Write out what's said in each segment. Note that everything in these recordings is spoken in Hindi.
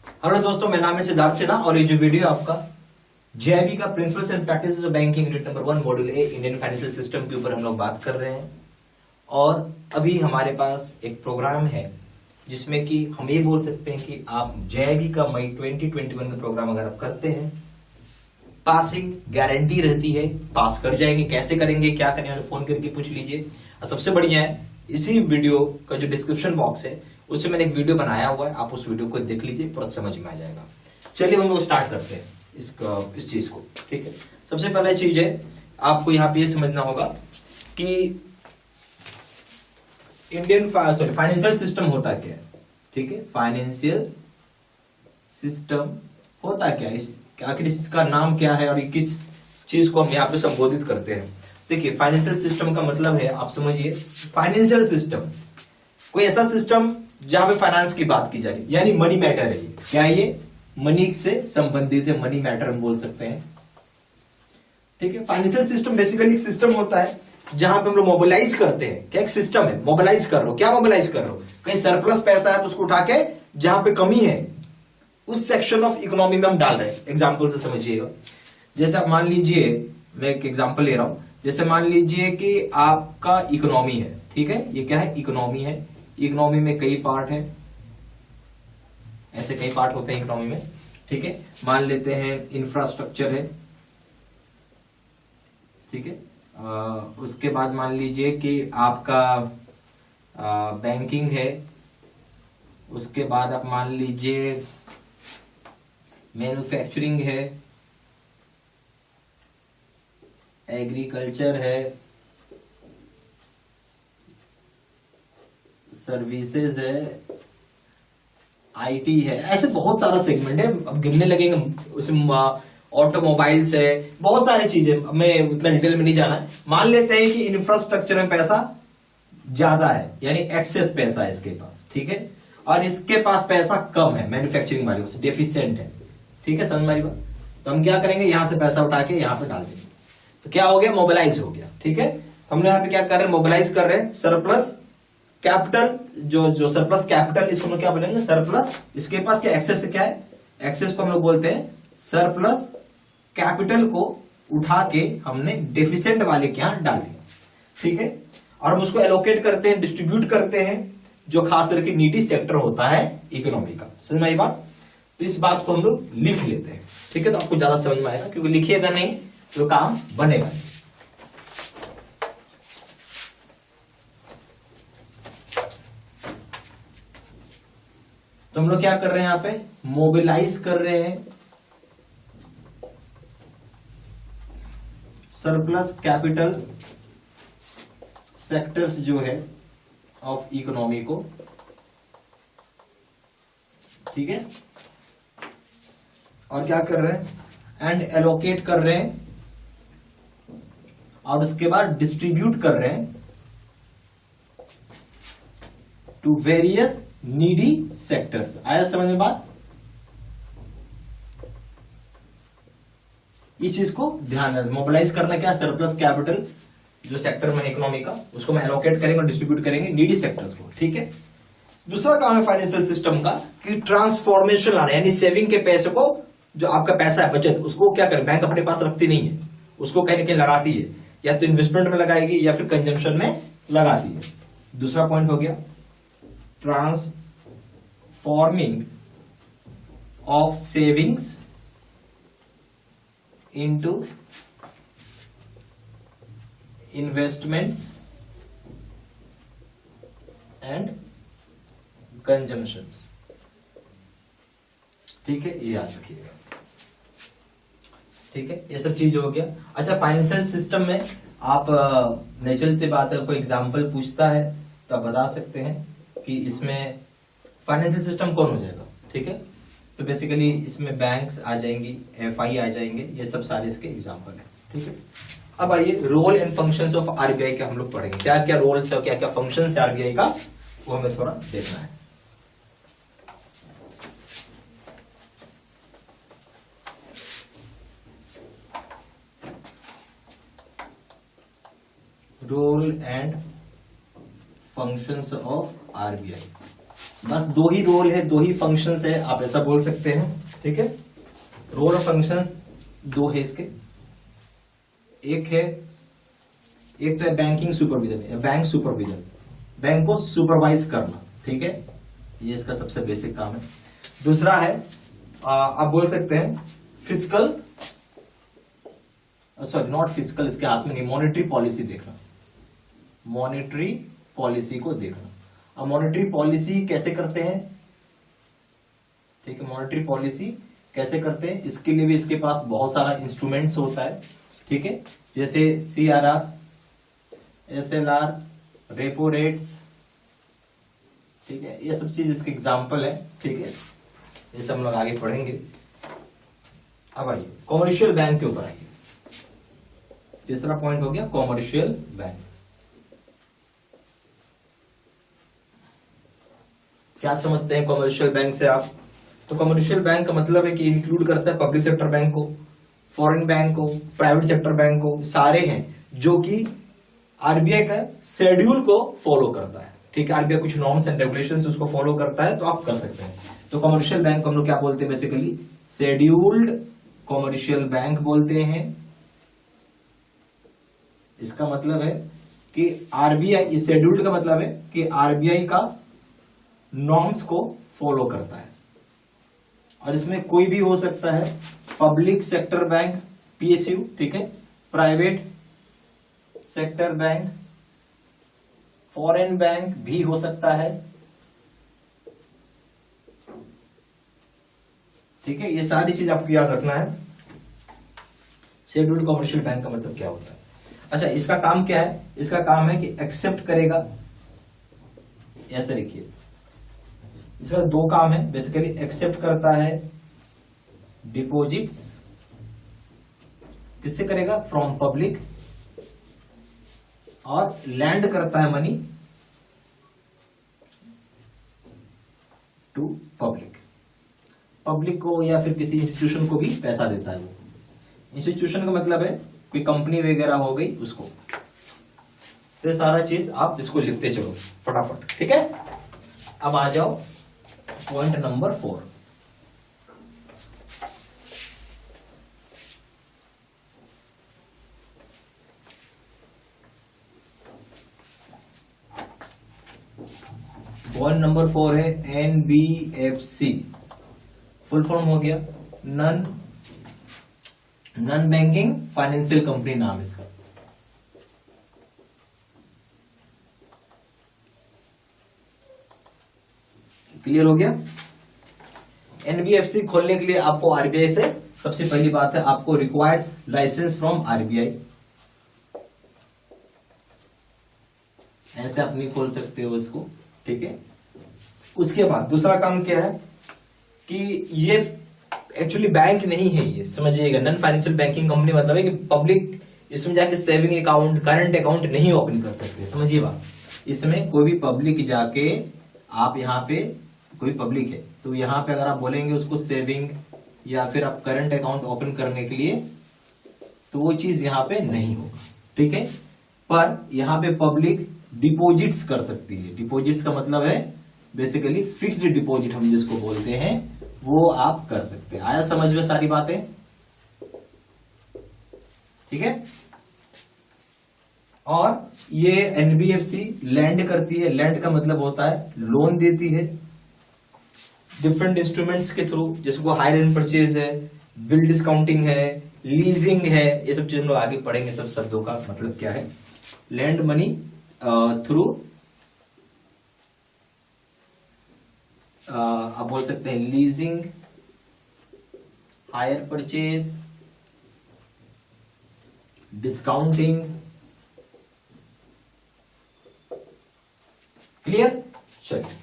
हेलो दोस्तों, मेरा नाम है सिद्धार्थ सिन्हा और ये जो वीडियो आपका जेआईबी का principles and practices of banking unit number 1 module A Indian financial system के ऊपर हम लोग बात कर रहे हैं। और अभी हमारे पास एक प्रोग्राम है जिसमें कि हम ये बोल सकते हैं कि आप जेआईबी का मई 2021 का प्रोग्राम अगर आप करते हैं, पासिंग गारंटी रहती है, पास कर जाएंगे। कैसे करेंगे, क्या करेंगे, फोन करके पूछ लीजिए। और सबसे बढ़िया है, इसी वीडियो का जो डिस्क्रिप्शन बॉक्स है उससे मैंने एक वीडियो बनाया हुआ है, आप उस वीडियो को देख लीजिए, पूरा समझ में आ जाएगा। चलिए हम लोग स्टार्ट करते हैं इस चीज को। ठीक है, सबसे पहला चीज है आपको यहाँ पे ये समझना होगा कि इंडियन फाइनेंशियल सिस्टम होता क्या है। ठीक है, फाइनेंशियल सिस्टम होता क्या है, आखिर इसका नाम क्या है और किस चीज को हम यहाँ पे संबोधित करते हैं। देखिए, फाइनेंशियल सिस्टम का मतलब है, आप समझिए, फाइनेंशियल सिस्टम कोई ऐसा सिस्टम जहां पे फाइनेंस की बात की जा रही है, यानी मनी मैटर है। क्या है ये? मनी से संबंधित है, मनी मैटर हम बोल सकते हैं। ठीक है, फाइनेंशियल सिस्टम बेसिकली एक सिस्टम होता है जहां पे हम लोग मोबिलाइज करते हैं। क्या एक सिस्टम है, मोबिलाइज कर रहे हो। क्या मोबिलाइज कर रहे हो? कहीं सरप्लस पैसा है तो उसको उठा के जहां पे कमी है उस सेक्शन ऑफ इकोनॉमी में हम डाल रहे हैं। एग्जाम्पल से समझिएगा, जैसे आप मान लीजिए, मैं एक एग्जाम्पल ले रहा हूं, जैसे मान लीजिए कि आपका इकोनॉमी है। ठीक है, ये क्या है? इकोनॉमी है। इकोनॉमी में कई पार्ट है, ऐसे कई पार्ट होते हैं इकोनॉमी में। ठीक है, मान लेते हैं इंफ्रास्ट्रक्चर है। ठीक है, उसके बाद मान लीजिए कि आपका बैंकिंग है। उसके बाद आप मान लीजिए मैन्युफैक्चरिंग है, एग्रीकल्चर है, सर्विसेज है, आईटी है। ऐसे बहुत सारा सेगमेंट है, अब गिनने लगेंगे उसमें। ऑटोमोबाइल्स है, बहुत सारी चीजें, मैं उतना डिटेल में नहीं जाना है। मान लेते हैं कि इंफ्रास्ट्रक्चर में पैसा ज्यादा है, यानी एक्सेस पैसा है इसके पास। ठीक है, और इसके पास पैसा कम है, मैन्युफैक्चरिंग वाले से डेफिशिएंट है। ठीक है, समझ में? तो हम क्या करेंगे, यहां से पैसा उठा के यहां पे डाल देंगे, तो क्या हो गया? मोबिलाइज हो गया। ठीक है, हम लोग यहाँ पे क्या कर रहे हैं? मोबिलाइज कर रहे हैं सरप्लस कैपिटल। जो सरप्लस कैपिटल, इसको हम क्या बोलेंगे? सरप्लस। इसके पास क्या एक्सेस है? क्या है? एक्सेस को हम लोग बोलते हैं सरप्लस कैपिटल को उठा के हमने डेफिशिएंट वाले के यहां डाल दिया। ठीक है, और हम उसको एलोकेट करते हैं, डिस्ट्रीब्यूट करते हैं, जो खास करके नीडी सेक्टर होता है इकोनॉमी का। समझ में आई बात? तो इस बात को हम लोग लिख लेते हैं। ठीक है, तो आपको ज्यादा समझ में आएगा, क्योंकि लिखिएगा नहीं तो काम बनेगा नहीं। तो हम लोग क्या कर रहे हैं यहां पे? मोबिलाइज कर रहे हैं सरप्लस कैपिटल सेक्टर्स जो है ऑफ इकोनॉमी को। ठीक है, और क्या कर रहे हैं? एंड एलोकेट कर रहे हैं, और उसके बाद डिस्ट्रीब्यूट कर रहे हैं टू वेरियस नीडी सेक्टर्स। आया समझ में बात? इस चीज को ध्यान रखना। मोबिलाइज करना क्या? सरप्लस कैपिटल जो सेक्टर में इकोनॉमी का, उसको मैं एलोकेट करेंगे और डिस्ट्रीब्यूट करेंगे नीडी सेक्टर्स को। ठीक है, दूसरा काम है फाइनेंशियल सिस्टम का कि ट्रांसफॉर्मेशन लाना, यानी सेविंग के पैसे को, जो आपका पैसा है बचत, उसको क्या करें? बैंक अपने पास रखती नहीं है, उसको कहीं ना कहीं लगाती है, या तो इन्वेस्टमेंट में लगाएगी या फिर कंजम्पशन में लगाती है। दूसरा पॉइंट हो गया transforming of savings into investments and consumptions। ठीक है, ये याद रखिएगा। ठीक है, ये सब चीज हो गया। अच्छा, फाइनेंशियल सिस्टम में आप नेचुरल से बात है, कोई एग्जांपल पूछता है तो आप बता सकते हैं कि इसमें फाइनेंशियल सिस्टम कौन हो जाएगा। ठीक है, तो बेसिकली इसमें बैंक्स आ जाएंगी, एफआई आ जाएंगे, ये सब सारे इसके एग्जांपल है। ठीक है, अब आइए role and functions of RBI के हम लोग पढ़ेंगे। क्या क्या रोल्स है, क्या क्या फंक्शंस है आरबीआई का, वो हमें थोड़ा देखना है। Role and functions of RBI। बस दो ही रोल है, दो ही फंक्शंस है, आप ऐसा बोल सकते हैं, ठीक है। रोल और फंक्शंस दो है इसके। एक तो है banking supervision, bank supervision, bank को सुपरवाइज करना, ठीक है, ये इसका सबसे बेसिक काम है। दूसरा है आप बोल सकते हैं फिजिकल, सॉरी नॉट फिजिकल, इसके हाथ में नहीं, मॉनेटरी पॉलिसी देखना, मॉनेटरी पॉलिसी को देखना। अब मॉनेटरी पॉलिसी कैसे करते हैं, ठीक है, मॉनेटरी पॉलिसी कैसे करते हैं, इसके लिए भी इसके पास बहुत सारा इंस्ट्रूमेंट्स होता है, ठीक है, जैसे CRR, SLR, रेपो रेट्स, ठीक है, ये सब चीज इसके एग्जाम्पल है, ठीक है, ये सब हम लोग आगे पढ़ेंगे। अब आइए कॉमर्शियल बैंक के ऊपर आइए। तीसरा पॉइंट हो गया कॉमर्शियल बैंक। क्या समझते हैं कॉमर्शियल बैंक से आप? तो कॉमर्शियल बैंक का मतलब है कि इंक्लूड करता है पब्लिक सेक्टर बैंक को, फॉरेन बैंक को, प्राइवेट सेक्टर बैंक को, सारे हैं जो कि RBI का शेड्यूल को फॉलो करता है, ठीक है, RBI कुछ नॉर्म्स एंड रेगुलेशंस उसको फॉलो करता है, तो आप कर सकते हैं। तो कॉमर्शियल बैंक को हम लोग क्या बोलते हैं बेसिकली, शेड्यूल्ड कॉमर्शियल बैंक बोलते हैं। इसका मतलब है कि RBI, ये शेड्यूल्ड का मतलब है कि RBI का नॉर्म्स को फॉलो करता है, और इसमें कोई भी हो सकता है, पब्लिक सेक्टर बैंक PSU, ठीक है, private sector bank, foreign bank भी हो सकता है, ठीक है, ये सारी चीज आपको याद रखना है। शेड्यूल्ड कॉमर्शियल बैंक का मतलब क्या होता है? अच्छा, इसका काम क्या है? इसका काम है कि एक्सेप्ट करेगा, ऐसे लिखिए, इसका दो काम है बेसिकली, एक्सेप्ट करता है डिपॉजिट्स, किससे करेगा, फ्रॉम पब्लिक, और लैंड करता है मनी टू पब्लिक, पब्लिक को या फिर किसी इंस्टीट्यूशन को भी पैसा देता है। वो इंस्टीट्यूशन का मतलब है कोई कंपनी वगैरह हो गई उसको। तो ये सारा चीज आप इसको लिखते चलो फटाफट, ठीक है। अब आ जाओ पॉइंट नंबर 4। पॉइंट नंबर 4 है NBFC, फुल फॉर्म हो गया नॉन बैंकिंग फाइनेंशियल कंपनी, नाम इसका। क्लियर हो गया? NBFC खोलने के लिए आपको RBI से, सबसे पहली बात है, आपको रिक्वायर्ड लाइसेंस फ्रॉम RBI। ऐसे आप नहीं खोल सकते हो इसको, ठीक है। उसके बाद दूसरा काम क्या है कि ये एक्चुअली बैंक नहीं है, ये समझिएगा, नॉन फाइनेंशियल बैंकिंग कंपनी मतलब है कि पब्लिक इसमें जाके सेविंग अकाउंट, करंट अकाउंट नहीं ओपन कर सकते, समझिए बात। इसमें कोई भी पब्लिक जाके, आप यहाँ पे कोई पब्लिक है तो यहाँ पे अगर आप बोलेंगे उसको सेविंग या फिर आप करंट अकाउंट ओपन करने के लिए, तो वो चीज यहाँ पे नहीं होगा, ठीक है। पर यहाँ पे पब्लिक डिपॉजिट्स कर सकती है। डिपॉजिट्स का मतलब है बेसिकली फिक्स्ड डिपॉजिट हम जिसको बोलते हैं, वो आप कर सकते हैं। आया समझ में सारी बातें, ठीक है। और ये NBFC लैंड करती है, लैंड का मतलब होता है लोन देती है डिफरेंट इंस्ट्रूमेंट्स के थ्रू, जिसको हायर एंड परचेज है, बिल डिस्काउंटिंग है, लीजिंग है, ये सब चीज हम लोग आगे पढ़ेंगे, सब शब्दों का मतलब क्या है। लैंड मनी थ्रू आप बोल सकते हैं leasing, hire purchase, discounting. Clear? चलिए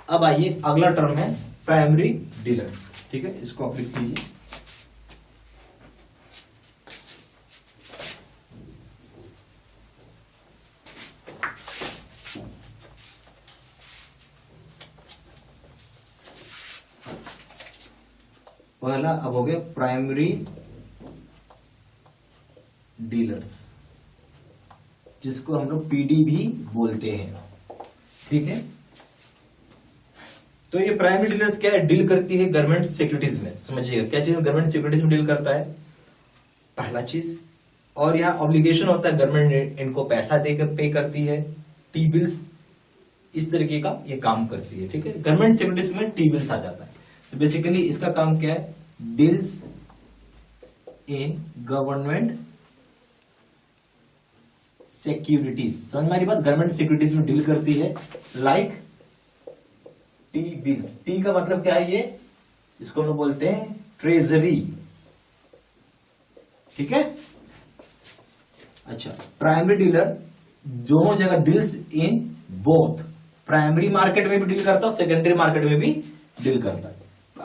अब आइए, अगला टर्म है प्राइमरी डीलर्स, ठीक है, इसको आप लिख लीजिए। पहला अब हो गया प्राइमरी डीलर्स, जिसको हम लोग PD भी बोलते हैं। ठीक है। तो ये प्राइमरी डीलर्स क्या है, डील करती है गवर्नमेंट सिक्योरिटीज में। समझिएगा क्या चीज गवर्नमेंट सिक्योरिटीज में डील करता है, पहला चीज। और यहाँ ऑब्लिगेशन होता है, गवर्नमेंट इनको पैसा देकर पे करती है, टी बिल्स, इस तरीके का ये काम करती है। ठीक है, गवर्नमेंट सिक्योरिटीज में टी बिल्स आ जाता है। तो बेसिकली इसका काम क्या है, डील्स इन गवर्नमेंट सिक्योरिटीज। समझ में आ रही बात, गवर्नमेंट सिक्योरिटीज में डील करती है, लाइक टी बिल्स। टी का मतलब क्या है, ये इसको हम लोग बोलते हैं ट्रेजरी। ठीक है, अच्छा। प्राइमरी डीलर दोनों जगह deals in both, primary market में भी डील करता है, सेकेंडरी मार्केट में भी डील करता है।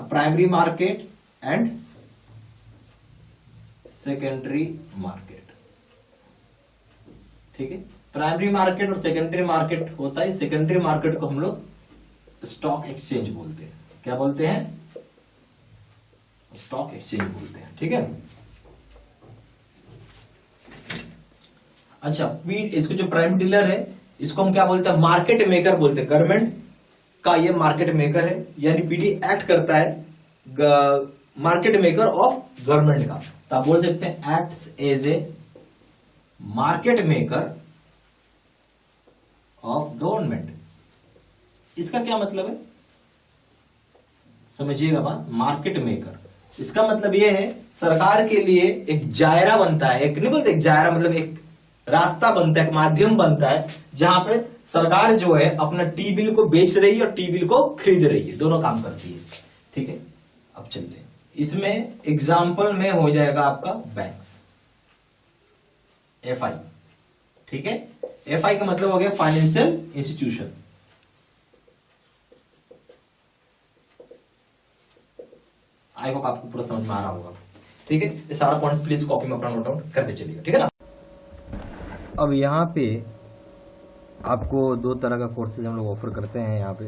Primary market and secondary market. ठीक है, प्राइमरी मार्केट और सेकेंडरी मार्केट होता है। सेकेंडरी मार्केट को हम लोग स्टॉक एक्सचेंज बोलते हैं। क्या बोलते हैं, स्टॉक एक्सचेंज बोलते हैं। ठीक है, अच्छा। इसको जो प्राइम डीलर है इसको हम क्या बोलते हैं, मार्केट मेकर बोलते हैं। गवर्नमेंट का ये मार्केट मेकर है, यानी पीडी एक्ट करता है मार्केट मेकर ऑफ गवर्नमेंट का। तो आप बोल सकते हैं acts as a market maker of government. इसका क्या मतलब है, समझिएगा बात। मार्केट मेकर इसका मतलब यह है सरकार के लिए एक दायरा बनता है, एक नहीं बोलते, एक दायरा मतलब एक रास्ता बनता है, एक माध्यम बनता है, जहां पे सरकार जो है अपना टी बिल को बेच रही है और टी बिल को खरीद रही है, दोनों काम करती है। ठीक है, अब चलते हैं इसमें। एग्जाम्पल में हो जाएगा आपका बैंक्स, एफआई। ठीक है, एफआई का मतलब हो गया फाइनेंशियल इंस्टीट्यूशन। आई होप आपको पूरा समझ में आ रहा होगा। ठीक है, ये सारा पॉइंट्स प्लीज कॉपी में अपना नोट आउट करते चलिएगा। ठीक है ना। अब यहाँ पे आपको दो तरह का कोर्सेज हम लोग ऑफर करते हैं। यहाँ पे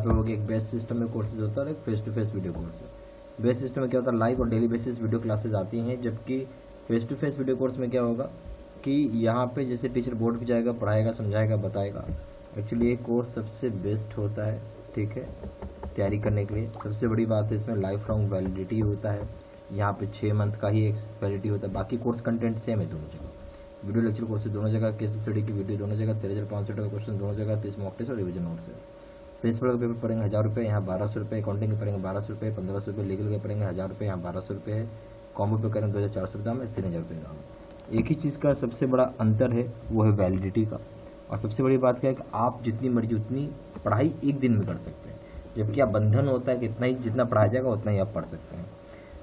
हो गया एक बेस सिस्टम में कोर्सेज होता है और एक face to face video course. Base system में क्या होता है, लाइव और डेली बेसिस वीडियो क्लासेज आती हैं, जबकि face to face video course में क्या होगा कि यहाँ पे जैसे टीचर बोर्ड पे जाएगा, पढ़ाएगा, समझाएगा, बताएगा। एक्चुअली ये कोर्स सबसे बेस्ट होता है। ठीक है, तैयारी करने के लिए सबसे बड़ी बात है इसमें लाइफ लॉन्ग वैलिडिटी होता है। यहाँ पे 6 मंथ का ही एक वैलिडिटी होता है, बाकी कोर्स कंटेंट सेम है दोनों जगह। वीडियो लेक्चर कोर्स दोनों जगह, केस स्टडी की वीडियो दोनों जगह, 13,500 का क्वेश्चन दोनों जगह, 30 मॉक टेस्ट और रिवीजन नोट्स है। प्रिंसिपल का पेपर पड़ेंगे 1000 रुपये, यहाँ 1200 रुपये। अकाउंटिंग के पड़ेंगे 1200 रुपये, 1500 रुपये। लीगल के पड़ेंगे 1000 रुपये, यहाँ 1200 रुपये है। कॉम्बो पे करेंगे 2400 रुपये दाम है, 3000 रुपये दाम। एक ही चीज़ का सबसे बड़ा अंतर है, वो है वैलिडिटी का। और सबसे बड़ी बात क्या है कि आप जितनी मर्जी उतनी पढ़ाई एक दिन में कर सकते हैं, जबकि आप बंधन होता है कि इतना ही जितना पढ़ाया जाएगा उतना ही आप पढ़ सकते हैं।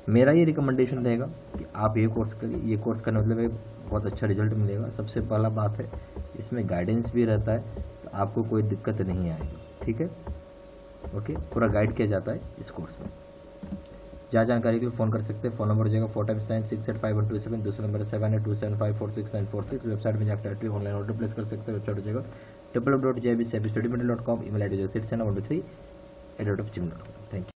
मेरा ये रिकमेंडेशन रहेगा कि आप ये कोर्स करिए। ये कोर्स करने मतलब बहुत अच्छा रिजल्ट मिलेगा। सबसे पहला बात है इसमें गाइडेंस भी रहता है, तो आपको कोई दिक्कत नहीं आएगी। ठीक है, ओके, पूरा गाइड किया जाता है इस कोर्स में। ज़्यादा जानकारी के लिए फ़ोन कर सकते हैं। फ़ोन नंबर हो जाएगा 4x9685127। दूसरा नंबर 7827546946। वेबसाइट में जाकर ऑनलाइन ऑर्डर प्लेस कर सकते हैं। वेबसाइट हो जाएगा www.jbstudymental.com। ईमेल आईडी जो 69123@gmail.com। Thank you.